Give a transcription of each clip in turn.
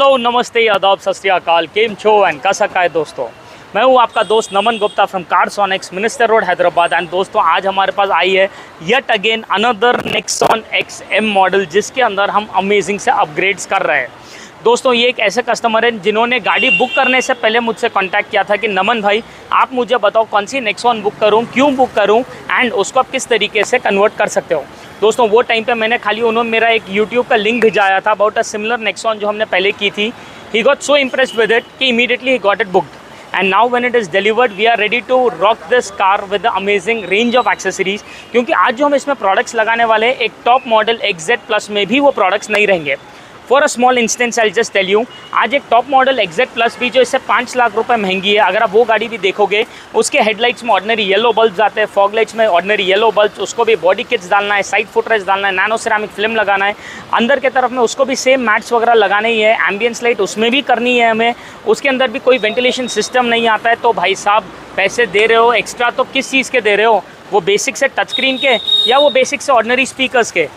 Hello नमस्ते आदाब सत श्री अकाल केम छो एंड कैसा है दोस्तों। मैं हूं आपका दोस्त Naman Gupta from Carsonics minister road Hyderabad. And दोस्तों आज हमारे पास आई है yet again another Nexon XM model जिसके अंदर हम अमेजिंग से अपग्रेड्स कर रहे हैं। दोस्तों ये एक ऐसे कस्टमर हैं जिन्होंने गाड़ी बुक करने से पहले मुझसे कांटेक्ट किया था कि नमन भाई आप मुझे बताओ कौन सी नेक्सॉन बुक करूं, क्यों बुक करूं एंड उसको आप किस तरीके से कन्वर्ट कर सकते हो। दोस्तों वो टाइम पे मैंने खाली उन्होंने मेरा एक यूट्यूब का लिंक भिजाया था अबाउट अ सिमिलर नेक्सॉन जो हमने पहले की थी। He got so impressed with it कि immediately he got it booked and now when it is delivered we are ready to rock this car with the amazing range of accessories. क्योंकि आज जो हम इसमें प्रोडक्ट्स लगाने वाले हैं एक टॉप मॉडल XZ प्लस में भी वो प्रोडक्ट्स नहीं रहेंगे। For a small instance I just tell you, आज एक टॉप मॉडल XZ प्लस भी जो इससे 5 लाख रुपए महंगी है, अगर आप वो गाड़ी भी देखोगे उसके हेडलाइट्स में ऑर्डिनरी येलो बल्ब आते हैं, फॉग लाइट्स में ऑर्डिनरी येलो बल्ब, उसको भी बॉडी किट्स डालना है, साइड फुटरेस्ट डालना है, नैनो सिरामिक फिल्म लगाना है, अंदर के तरफ में उसको भी सेम मैट्स वगैरह लगाने ही है, एम्बियंस लाइट उसमें भी करनी है हमें, उसके अंदर भी कोई वेंटिलेशन सिस्टम नहीं आता है। तो भाई साहब पैसे दे रहे हो एक्स्ट्रा तो किस चीज़ के दे रहे हो, वो बेसिक से टच स्क्रीन के या वो बेसिक से ऑर्डिनरी स्पीकर्स के।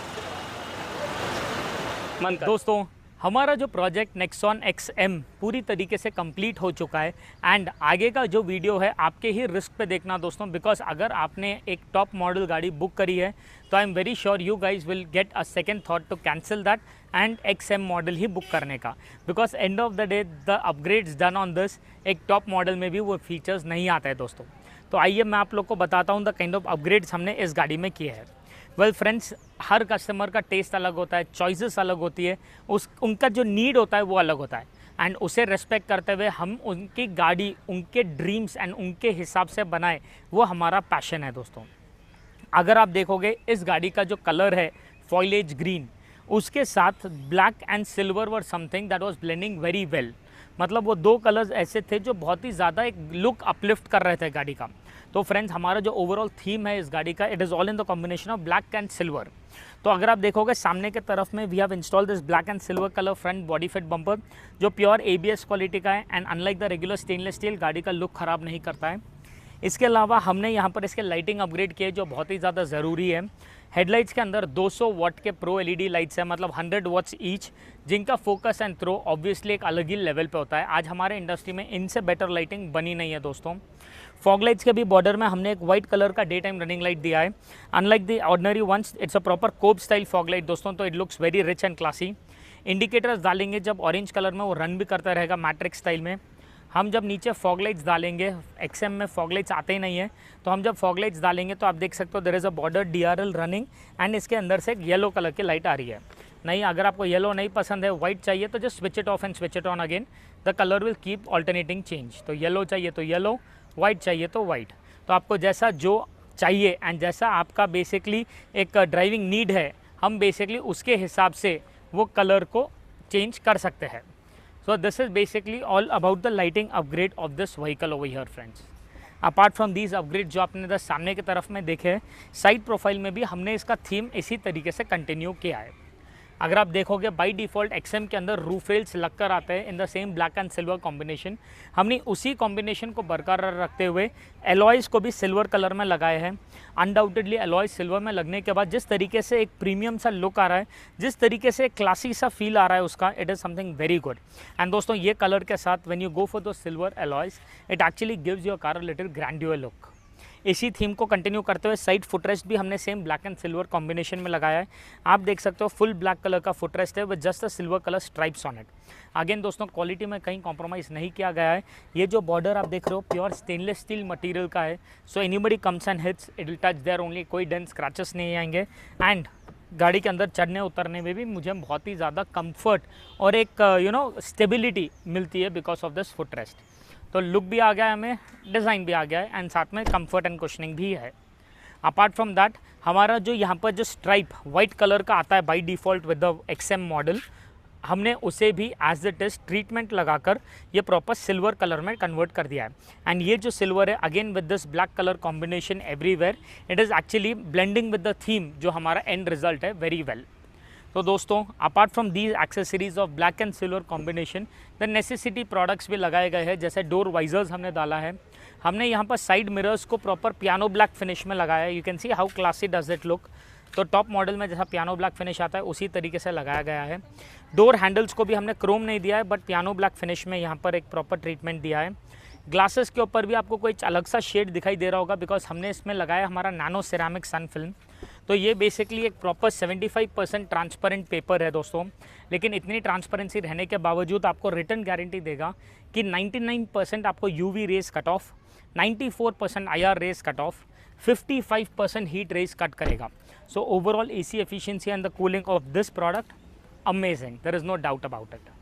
दोस्तों हमारा जो प्रोजेक्ट नेक्सॉन XM पूरी तरीके से कंप्लीट हो चुका है एंड आगे का जो वीडियो है आपके ही रिस्क पे देखना दोस्तों, बिकॉज अगर आपने एक टॉप मॉडल गाड़ी बुक करी है तो I am very sure you guys will get a second thought to cancel that and XM model he book करने का, because end of the day the upgrades done on this एक top model में भी वो features नहीं आता है दोस्तों। तो आइए मैं आप लोग को बताता हूँ द काइंड ऑफ अपग्रेड्स हमने इस गाड़ी में किए हैं। वेल फ्रेंड्स, हर कस्टमर का टेस्ट अलग होता है, चॉइसेस अलग होती है, उनका जो नीड होता है वो अलग होता है एंड उसे रेस्पेक्ट करते हुए हम उनकी गाड़ी उनके ड्रीम्स एंड उनके हिसाब से बनाए, वो हमारा पैशन है दोस्तों। अगर आप देखोगे इस गाड़ी का जो कलर है फॉइलेज ग्रीन, उसके साथ black and silver were something that was blending very well. मतलब वो दो कलर्स ऐसे थे जो बहुत ही ज़्यादा एक लुक अपलिफ्ट कर रहे थे गाड़ी का। तो फ्रेंड्स हमारा जो ओवरऑल थीम है इस गाड़ी का it is all in the combination of black and silver. तो अगर आप देखोगे सामने के तरफ में we have install this black and silver colour front body fit bumper जो प्योर ABS क्वालिटी का है and unlike the regular stainless steel गाड़ी का लुक ख़राब नहीं करता है। इसके अलावा हमने यहाँ पर इसके लाइटिंग अपग्रेड किए जो बहुत ही ज़्यादा ज़रूरी है। हेडलाइट्स के अंदर 200 वाट के प्रो LED लाइट्स है, मतलब 100 वाट्स ईच, जिनका फोकस एंड थ्रो ऑब्वियसली एक अलग ही लेवल पे होता है। आज हमारे इंडस्ट्री में इनसे बेटर लाइटिंग बनी नहीं है दोस्तों। फॉग लाइट्स के भी बॉर्डर में हमने एक वाइट कलर का डे टाइम रनिंग लाइट दिया है। Unlike the ordinary ones it's a proper cob style fog light दोस्तों, तो it looks very rich and classy. Indicators डालेंगे जब ऑरेंज कलर में वो रन भी करता रहेगा मैट्रिक्स स्टाइल में। हम जब नीचे फॉग लाइट्स डालेंगे, XM में फॉग लाइट्स आते ही नहीं है, तो हम जब फॉग लाइट्स डालेंगे तो आप देख सकते हो there is a border DRL running and इसके अंदर से एक येलो कलर की लाइट आ रही है। नहीं, अगर आपको येलो नहीं पसंद है, वाइट चाहिए तो just switch it of and switch it on again, the colour will keep alternating change. तो येलो चाहिए तो येलो, वाइट चाहिए तो वाइट। तो आपको जैसा जो चाहिए एंड जैसा आपका बेसिकली एक ड्राइविंग नीड है, हम बेसिकली उसके हिसाब से वो कलर को चेंज कर सकते हैं। So this is basically all about the lighting upgrade of this vehicle over here friends. Apart from these upgrades जो आपने इधर सामने की तरफ में देखे हैं, साइड प्रोफाइल में भी हमने इसका थीम इसी तरीके से कंटिन्यू किया है। अगर आप देखोगे बाय डिफ़ॉल्ट XM के अंदर रूफ रेल्स लगकर आते हैं in the same black and silver combination. हमने उसी कॉम्बिनेशन को बरकरार रखते हुए एलॉयज़ को भी सिल्वर कलर में लगाए हैं। अनडाउटेडली एलॉयज़ सिल्वर में लगने के बाद जिस तरीके से एक प्रीमियम सा लुक आ रहा है, जिस तरीके से एक क्लासी सा फील आ रहा है उसका, it is something very good. And दोस्तों ये कलर के साथ when you go for two silver alloys it actually gives your car a little grandeur look. इसी थीम को कंटिन्यू करते हुए साइड फुटरेस्ट भी हमने same black and silver combination में लगाया है। आप देख सकते हो फुल ब्लैक कलर का फुटरेस्ट है with just a silver colour stripes on it. Again दोस्तों क्वालिटी में कहीं कॉम्प्रोमाइज़ नहीं किया गया है। ये जो बॉर्डर आप देख रहे हो प्योर स्टेनलेस स्टील मटेरियल का है, so anybody comes and hits it will touch there only, कोई डेंट स्क्रैचेस नहीं आएंगे। एंड गाड़ी के अंदर चढ़ने उतरने में भी मुझे बहुत ही ज़्यादा कम्फर्ट और एक स्टेबिलिटी मिलती है बिकॉज ऑफ दिस फुटरेस्ट। तो लुक भी आ गया है, हमें डिज़ाइन भी आ गया है एंड साथ में कंफर्ट एंड कुशनिंग भी है। अपार्ट फ्रॉम दैट हमारा जो यहाँ पर जो स्ट्राइप वाइट कलर का आता है by default with the XM model, हमने उसे भी एज इट इज़ ट्रीटमेंट लगाकर ये प्रॉपर सिल्वर कलर में कन्वर्ट कर दिया है। एंड ये जो सिल्वर है again with this black colour combination everywhere, it is actually blending with the theme जो हमारा एंड रिजल्ट है वेरी वेल। तो दोस्तों apart from these accessories of black and silver combination the necessity products भी लगाए गए हैं, जैसे डोर वाइजर्स हमने डाला है। हमने यहाँ पर साइड मिरर्स को प्रॉपर पियानो ब्लैक फिनिश में लगाया है। You can see how classy does it look. तो टॉप मॉडल में जैसा पियानो ब्लैक फिनिश आता है उसी तरीके से लगाया गया है। डोर हैंडल्स को भी हमने क्रोम नहीं दिया है, बट पियानो ब्लैक फिनिश में यहाँ पर एक प्रॉपर ट्रीटमेंट दिया है। ग्लासेस के ऊपर भी आपको कोई अलग सा शेड दिखाई दे रहा होगा, बिकॉज हमने इसमें लगाया हमारा नैनो सिरेमिक सन फिल्म। तो ये बेसिकली एक प्रॉपर 75% ट्रांसपेरेंट पेपर है दोस्तों, लेकिन इतनी ट्रांसपेरेंसी रहने के बावजूद आपको रिटर्न गारंटी देगा कि 99% आपको UV rays cut off, 94% IR rays cut off, 55% heat rays cut करेगा। So overall AC efficiency and the cooling of this product amazing, there is no doubt about it.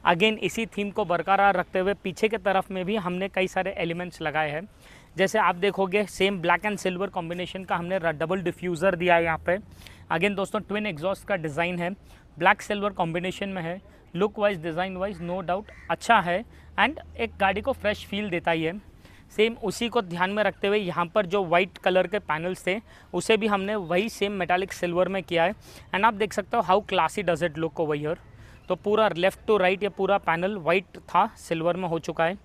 Again इसी theme को बरकरार रखते हुए पीछे के तरफ में भी हमने कई सारे एलिमेंट्स लगाए हैं। जैसे आप देखोगे same black and silver combination का हमने डबल डिफ्यूज़र दिया है यहाँ पे। अगेन दोस्तों ट्विन एग्जॉस्ट का डिज़ाइन है, ब्लैक सिल्वर कॉम्बिनेशन में है। Look wise design wise no doubt अच्छा है एंड एक गाड़ी को फ्रेश फील देता ही है। सेम उसी को ध्यान में रखते हुए यहाँ पर जो वाइट कलर के पैनल्स थे उसे भी हमने वही सेम मेटालिक सिल्वर में किया है। एंड आप देख सकते हो how classy does it look over here. तो पूरा लेफ़्ट टू राइट ये पूरा पैनल वाइट था, सिल्वर में हो चुका है।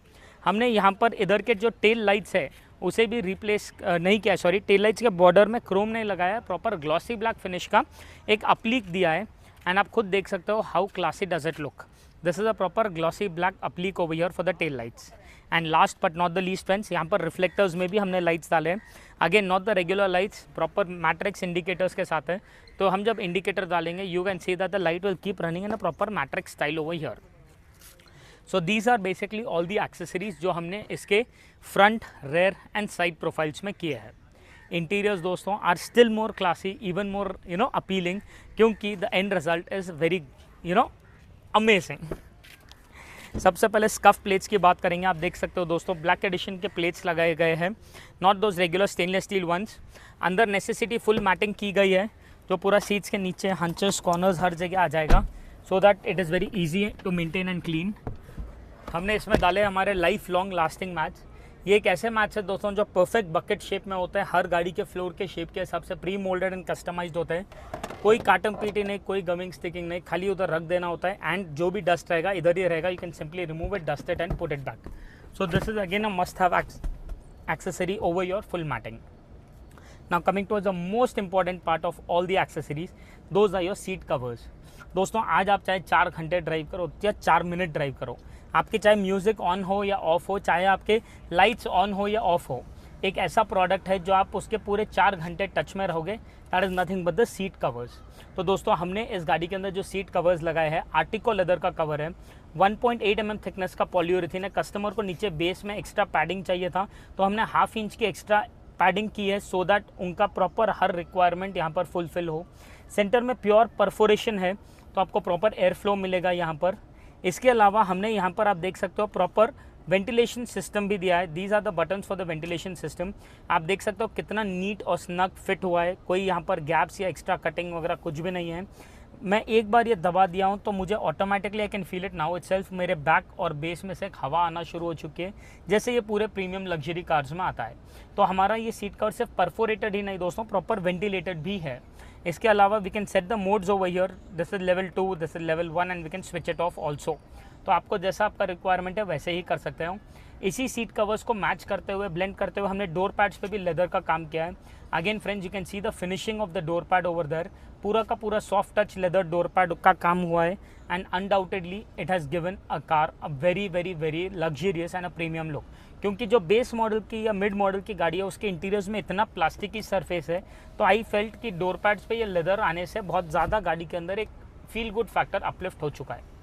हमने यहाँ पर इधर के जो टेल लाइट्स है उसे भी रिप्लेस नहीं किया, सॉरी टेल लाइट्स के बॉर्डर में क्रोम नहीं लगाया, प्रॉपर ग्लॉसी ब्लैक फिनिश का एक अपलीक दिया है। एंड आप खुद देख सकते हो how classy does it look. This is a proper glossy black applique over here for the tail lights. And last but not the least friends, यहाँ पर रिफ्लेक्टर्स में भी हमने लाइट्स डाले हैं। Again not the regular lights, proper matrix indicators के साथ है। तो हम जब इंडिकेटर डालेंगे you can see that the light will keep running in a proper matrix style over here. So these are basically all the accessories जो हमने इसके front, rear and side profiles में किए हैं। इंटीरियर्स दोस्तों are still more classy, even more appealing, क्योंकि the end result is very amazing. सबसे पहले स्कफ प्लेट्स की बात करेंगे। आप देख सकते हो दोस्तों ब्लैक एडिशन के प्लेट्स लगाए गए हैं, not those regular stainless steel ones. अंदर नेसेसिटी फुल मैटिंग की गई है, जो पूरा सीट्स के नीचे हंचेस, कॉर्नर्स हर जगह आ जाएगा, so that it is very easy to maintain and clean. हमने इसमें डाले हमारे लाइफ लॉन्ग लास्टिंग मैच। ये एक ऐसे मैच है दोस्तों जो परफेक्ट बकेट शेप में होता है, हर गाड़ी के फ्लोर के शेप के हिसाब से प्री मोल्डेड एंड कस्टमाइज्ड होते हैं। कोई काटम पीटी नहीं, कोई गमिंग स्टिकिंग नहीं, खाली उधर रख देना होता है। एंड जो भी डस्ट रहेगा इधर ही रहेगा, you can simply remove it, dust it and put it back. So this is again a must have accessory over your full matting. Now coming towards the most important part of all the accessories, those are your seat covers. दोस्तों आज आप चाहे 4 घंटे drive करो या 4 minute drive करो, आपके चाहे म्यूज़िक ऑन हो या ऑफ हो, चाहे आपके लाइट्स ऑन हो या ऑफ हो, एक ऐसा प्रोडक्ट है जो आप उसके पूरे 4 घंटे टच में रहोगे, that is nothing but the seat covers. तो दोस्तों हमने इस गाड़ी के अंदर जो सीट कवर्स लगाए हैं, आर्टिको लेदर का कवर है, 1.8 mm थिकनेस का पॉलीयूरेथीन है। कस्टमर को नीचे बेस में एक्स्ट्रा पैडिंग चाहिए था, तो हमने 1/2 इंच की एक्स्ट्रा पैडिंग की है, सो दैट उनका प्रॉपर हर रिक्वायरमेंट यहाँ पर फुलफिल हो। सेंटर में प्योर परफोरेशन है, तो आपको प्रॉपर एयर फ्लो मिलेगा यहाँ पर। इसके अलावा हमने यहाँ पर आप देख सकते हो प्रॉपर वेंटिलेशन सिस्टम भी दिया है। These are the buttons for the ventilation system. आप देख सकते हो कितना नीट और स्नग फिट हुआ है, कोई यहाँ पर गैप्स या एक्स्ट्रा कटिंग वगैरह कुछ भी नहीं है। मैं एक बार ये दबा दिया हूँ तो मुझे automatically I can feel it now itself, मेरे बैक और बेस में से एक हवा आना शुरू हो चुकी है, जैसे ये पूरे प्रीमियम लग्जरी कार्स में आता है। तो हमारा ये सीट कवर सिर्फ परफोरेटेड ही नहीं दोस्तों, प्रॉपर वेंटिलेटेड भी है। इसके अलावा we can set the modes over here, this is level 2, this is level 1 and we can switch it off also. तो आपको जैसा आपका रिक्वायरमेंट है वैसे ही कर सकते हो। इसी सीट कवर्स को मैच करते हुए, ब्लेंड करते हुए हमने डोर पैड्स पे भी लेदर का काम किया है। Again friends you can see the finishing of the door pad over there, पूरा का पूरा soft touch leather door pad का काम हुआ है। And undoubtedly it has given a car a very very very luxurious and a premium look, क्योंकि जो base model की या मिड मॉडल की गाड़ी है उसके इंटीरियर्स में इतना प्लास्टिक की सरफेस है, तो आई फेल्ट कि डोर पैड्स पे ये लेदर आने से बहुत ज़्यादा गाड़ी के अंदर एक फील गुड फैक्टर अपलिफ्ट हो चुका है।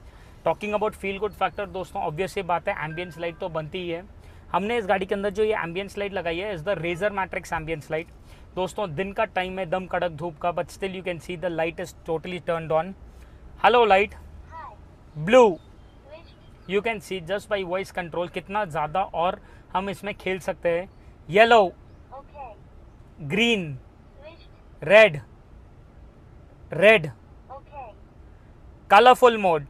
Talking about feel good factor दोस्तों, ऑब्वियस ये बात है, एम्बियंस लाइट तो बनती ही है। हमने इस गाड़ी के अंदर जो ये एम्बियंस लाइट लगाई है is the Razor matrix ambience light. दोस्तों दिन का टाइम है, दम कड़क धूप का, but still you can see the light is totally turned on. Hello light, blue, you can see just by voice control कितना ज़्यादा और हम इसमें खेल सकते हैं। Yellow, green, red, red, colourful mode.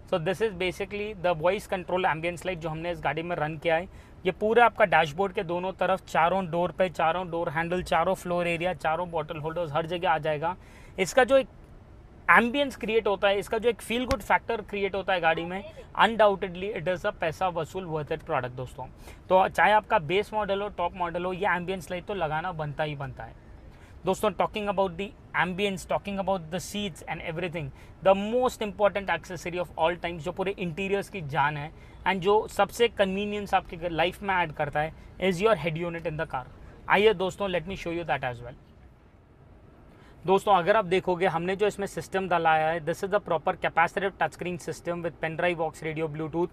So this is basically the voice control ambience light जो हमने इस गाड़ी में रन किया है। ये पूरे आपका डैशबोर्ड के दोनों तरफ, चारों डोर पे, चारों डोर हैंडल, चारों फ्लोर एरिया, चारों बॉटल होल्डर्स, हर जगह आ जाएगा। इसका जो एक एम्बियंस क्रिएट होता है, इसका जो एक फील गुड फैक्टर क्रिएट होता है गाड़ी में, अनडाउटेडली इट इज़ अ पैसा वसूल वर्थ इट प्रोडक्ट दोस्तों। तो चाहे आपका बेस मॉडल हो, टॉप मॉडल हो, ये एम्बियंस लाइट तो लगाना बनता ही बनता है। दोस्तों talking about the ambience, talking about the seats and everything, the most important accessory of all times जो पूरे इंटीरियर्स की जान है एंड जो सबसे कन्वीनियंस आपके लाइफ में ऐड करता है is your head unit in the car. आइए दोस्तों, let me show you that as well. दोस्तों अगर आप देखोगे हमने जो इसमें सिस्टम डाला है, this is the proper capacitive touch screen system with pen drive, aux radio, bluetooth.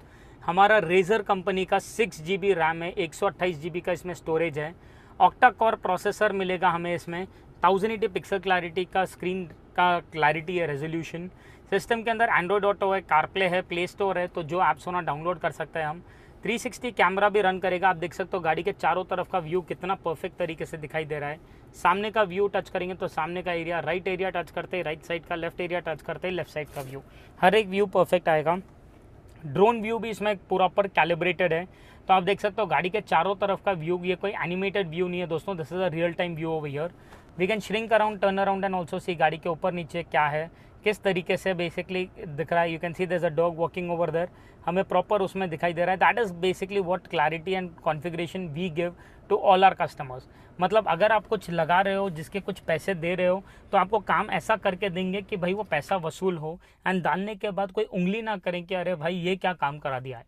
हमारा रेजर कंपनी का 6 GB रैम है, 128 GB का इसमें स्टोरेज है। ऑक्टा कोर प्रोसेसर मिलेगा हमें इसमें, 1080 पिक्सल क्लैरिटी का स्क्रीन का क्लैरिटी है, रेजोल्यूशन। सिस्टम के अंदर एंड्रॉयड ऑटो है, कारप्ले है, प्ले स्टोर है, तो जो ऐप्स होना डाउनलोड कर सकते हैं हम। 360 कैमरा भी रन करेगा। आप देख सकते हो गाड़ी के चारों तरफ का व्यू कितना परफेक्ट तरीके से दिखाई दे रहा है। सामने का व्यू टच करेंगे तो सामने का एरिया, राइट एरिया टच करते ही राइट साइड का, लेफ्ट एरिया टच करते ही लेफ्ट साइड का व्यू, हर एक व्यू परफेक्ट आएगा। ड्रोन व्यू भी इसमें प्रॉपर कैलिब्रेटेड है, तो आप देख सकते हो गाड़ी के चारों तरफ का व्यू। ये कोई एनिमेटेड व्यू नहीं है दोस्तों, this is a real time view over here. We can shrink around, turn around and also see गाड़ी के ऊपर नीचे क्या है, किस तरीके से बेसिकली दिख रहा है। You can see there is a dog walking over there, हमें प्रॉपर उसमें दिखाई दे रहा है। That is basically what clarity and configuration we give to all our customers. मतलब अगर आप कुछ लगा रहे हो, जिसके कुछ पैसे दे रहे हो, तो आपको काम ऐसा करके देंगे कि भाई वो पैसा वसूल हो एंड डालने के बाद कोई उंगली ना करें कि अरे भाई ये क्या काम करा दिया है।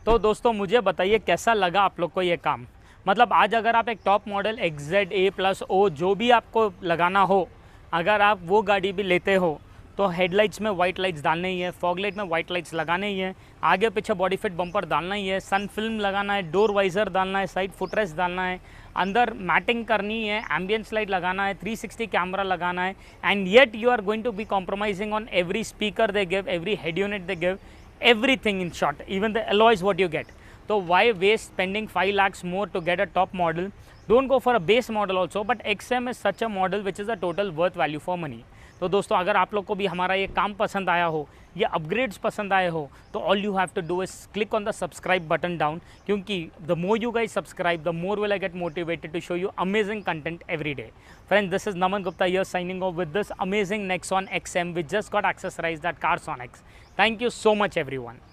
तो दोस्तों मुझे बताइए कैसा लगा आप लोग को ये काम। मतलब आज अगर आप एक टॉप मॉडल XZA+O जो भी आपको लगाना हो, अगर आप वो गाड़ी भी लेते हो तो हेडलाइट्स में वाइट लाइट्स डालने ही है, फॉग लाइट में वाइट लाइट्स लगाने ही है, आगे पीछे बॉडी फिट बम्पर डालना ही है, सन फिल्म लगाना है, डोर वाइजर डालना है, साइड फुटरेस्ट डालना है, अंदर मैटिंग करनी है, एम्बियंस लाइट लगाना है, 360 कैमरा लगाना है, and yet you are going to be compromising on every speaker they give, every head unit they give, everything in short, even the alloys what you get. So why waste spending 5 lakhs more to get a top model? Don't go for a base model also, but XM is such a model which is a total worth value for money. तो दोस्तों अगर आप लोग को भी हमारा ये काम पसंद आया हो, ये अपग्रेड्स पसंद आए हो, तो all you have to do is click on the subscribe button down, क्योंकि the more you guys subscribe the more will I get motivated to show you amazing content every day. Friends, this is Naman Gupta here signing off with this amazing Nexon XM which just got accessorized at Cars on X. Thank you so much everyone.